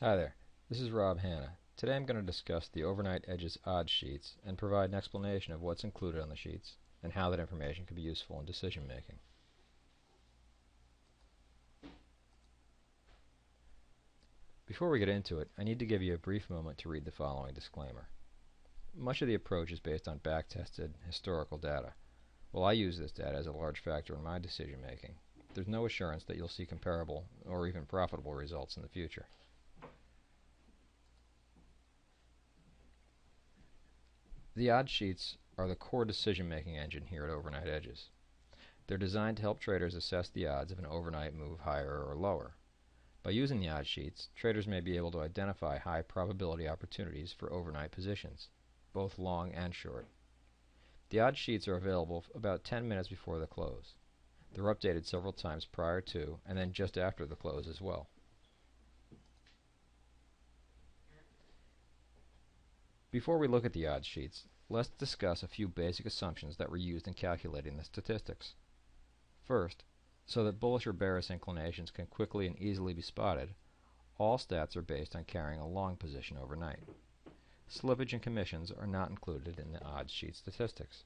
Hi there, this is Rob Hanna. Today I'm going to discuss the Overnight Edges odds sheets and provide an explanation of what's included on the sheets and how that information can be useful in decision making. Before we get into it, I need to give you a brief moment to read the following disclaimer. Much of the approach is based on back-tested historical data. While I use this data as a large factor in my decision making, there's no assurance that you'll see comparable or even profitable results in the future. The odds sheets are the core decision-making engine here at Overnight Edges. They're designed to help traders assess the odds of an overnight move higher or lower. By using the odds sheets, traders may be able to identify high probability opportunities for overnight positions, both long and short. The odds sheets are available about 10 minutes before the close. They're updated several times prior to and then just after the close as well. Before we look at the odds sheets, let's discuss a few basic assumptions that were used in calculating the statistics. First, so that bullish or bearish inclinations can quickly and easily be spotted, all stats are based on carrying a long position overnight. Slippage and commissions are not included in the odds sheet statistics.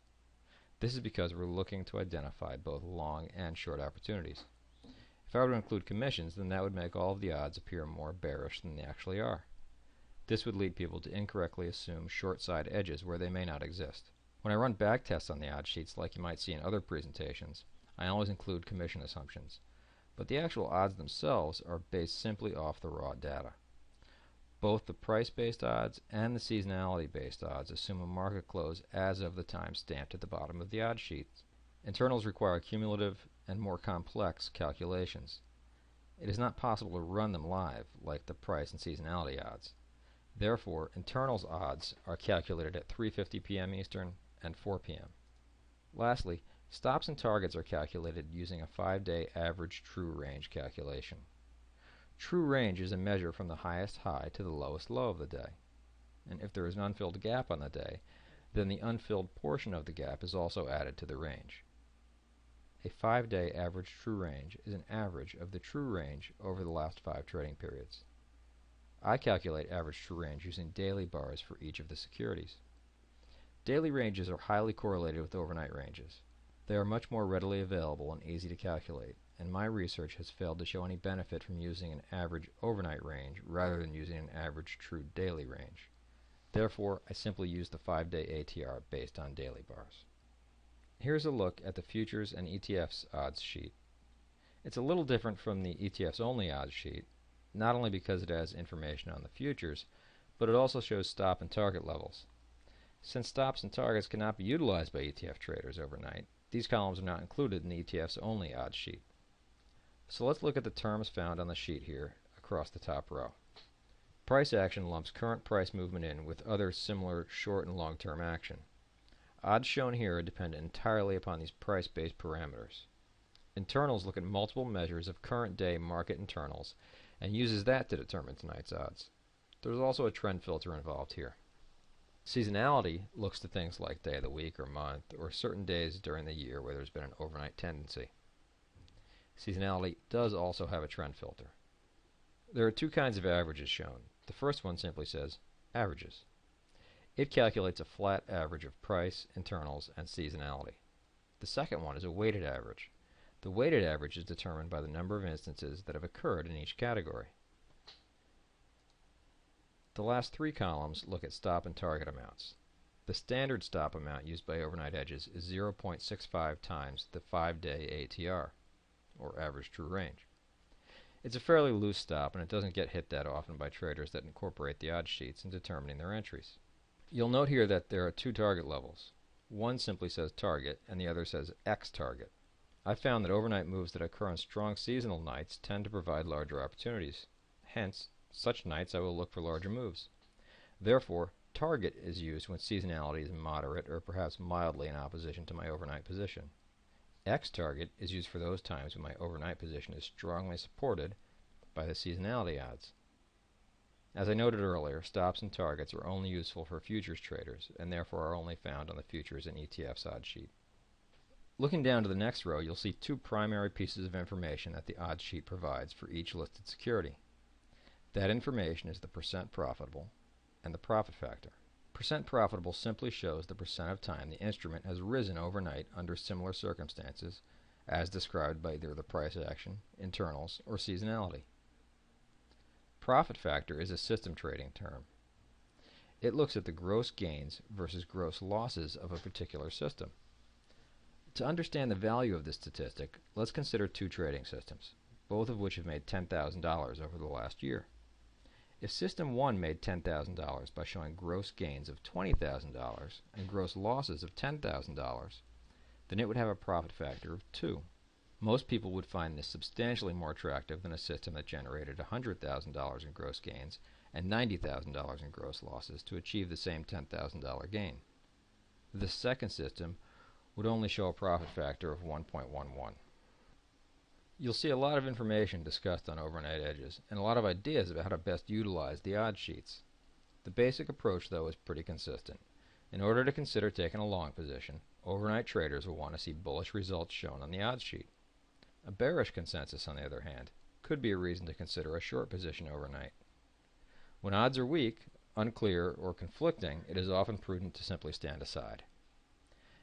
This is because we're looking to identify both long and short opportunities. If I were to include commissions, then that would make all of the odds appear more bearish than they actually are. This would lead people to incorrectly assume short side edges where they may not exist. When I run back tests on the odds sheets like you might see in other presentations, I always include commission assumptions, but the actual odds themselves are based simply off the raw data. Both the price-based odds and the seasonality-based odds assume a market close as of the time stamped at the bottom of the odds sheets. Internals require cumulative and more complex calculations. It is not possible to run them live like the price and seasonality odds. Therefore, internals odds are calculated at 3:50 p.m. Eastern and 4 p.m. Lastly, stops and targets are calculated using a 5-day average true range calculation. True range is a measure from the highest high to the lowest low of the day. And if there is an unfilled gap on the day, then the unfilled portion of the gap is also added to the range. A 5-day average true range is an average of the true range over the last 5 trading periods. I calculate average true range using daily bars for each of the securities. Daily ranges are highly correlated with overnight ranges. They are much more readily available and easy to calculate, and my research has failed to show any benefit from using an average overnight range rather than using an average true daily range. Therefore, I simply use the 5-day ATR based on daily bars. Here's a look at the futures and ETFs odds sheet. It's a little different from the ETFs only odds sheet, not only because it has information on the futures, but it also shows stop and target levels. Since stops and targets cannot be utilized by ETF traders overnight, these columns are not included in the ETFs only odds sheet. So let's look at the terms found on the sheet here across the top row. Price action lumps current price movement in with other similar short and long-term action. Odds shown here are dependent entirely upon these price-based parameters. Internals look at multiple measures of current day market internals and uses that to determine tonight's odds. There's also a trend filter involved here. Seasonality looks to things like day of the week or month or certain days during the year where there's been an overnight tendency. Seasonality does also have a trend filter. There are two kinds of averages shown. The first one simply says averages. It calculates a flat average of price, internals, and seasonality. The second one is a weighted average. The weighted average is determined by the number of instances that have occurred in each category. The last 3 columns look at stop and target amounts. The standard stop amount used by Overnight Edges is 0.65 times the 5-day ATR, or average true range. It's a fairly loose stop and it doesn't get hit that often by traders that incorporate the odds sheets in determining their entries. You'll note here that there are 2 target levels. One simply says target and the other says X target. I found that overnight moves that occur on strong seasonal nights tend to provide larger opportunities. Hence, such nights I will look for larger moves. Therefore, target is used when seasonality is moderate or perhaps mildly in opposition to my overnight position. X target is used for those times when my overnight position is strongly supported by the seasonality odds. As I noted earlier, stops and targets are only useful for futures traders and therefore are only found on the futures and ETFs odds sheet. Looking down to the next row, you'll see 2 primary pieces of information that the odds sheet provides for each listed security. That information is the percent profitable and the profit factor. Percent profitable simply shows the percent of time the instrument has risen overnight under similar circumstances, as described by either the price action, internals, or seasonality. Profit factor is a system trading term. It looks at the gross gains versus gross losses of a particular system. To understand the value of this statistic, let's consider two trading systems, both of which have made $10,000 over the last year. If System 1 made $10,000 by showing gross gains of $20,000 and gross losses of $10,000, then it would have a profit factor of 2. Most people would find this substantially more attractive than a system that generated $100,000 in gross gains and $90,000 in gross losses to achieve the same $10,000 gain. The second system would only show a profit factor of 1.11. You'll see a lot of information discussed on overnight edges and a lot of ideas about how to best utilize the odds sheets. The basic approach, though, is pretty consistent. In order to consider taking a long position, overnight traders will want to see bullish results shown on the odds sheet. A bearish consensus, on the other hand, could be a reason to consider a short position overnight. When odds are weak, unclear, or conflicting, it is often prudent to simply stand aside.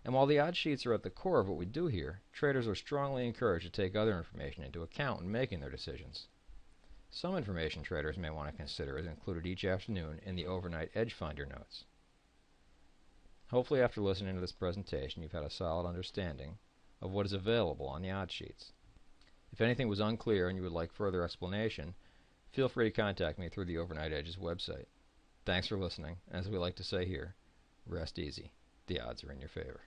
And while the odds sheets are at the core of what we do here, traders are strongly encouraged to take other information into account when making their decisions. Some information traders may want to consider is included each afternoon in the overnight edge finder notes. Hopefully after listening to this presentation you've had a solid understanding of what is available on the odds sheets. If anything was unclear and you would like further explanation, feel free to contact me through the Overnight Edges website. Thanks for listening, and as we like to say here, rest easy. The odds are in your favor.